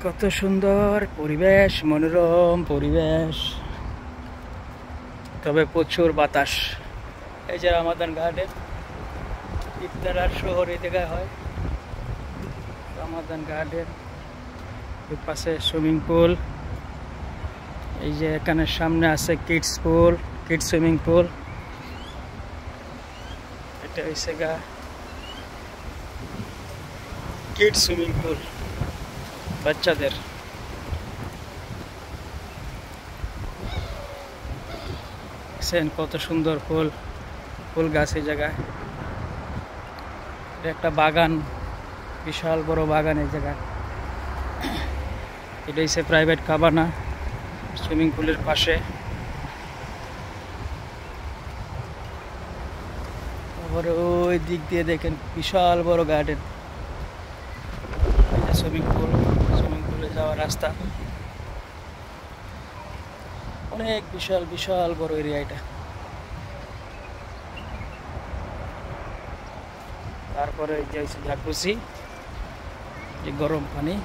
কত সুন্দর পরিবেশ, মনোরম পরিবেশ, তবে প্রচুর বাতাস। এই যে রামাদান গার্ডেন, ইফতার শহর এই জায়গায় হয়। রামাদান গার্ডেন, এর পাশে সুইমিং পুল। এই যে এখানে সামনে আছে কিডস পুল, কিডস সুইমিং পুল। এটা হচ্ছে গা কিডস সুইমিং পুল বাচ্চাদের। কত সুন্দর ফুল, ফুল গাছ এই জায়গায়। এটা একটা বাগান, বিশাল বড় বাগান এই জায়গায়। এটা হচ্ছে প্রাইভেট কাবানা, সুইমিং পুলের পাশে। তারপরে ওই দিক দিয়ে দেখেন বিশাল বড় গার্ডেন। সুইমিং পুল, সুইমিং পুলে যাওয়ার রাস্তা অনেক বিশাল বিশাল বড় এরিয়া এটা। তারপরে যে জাকুজি, যে গরম পানি।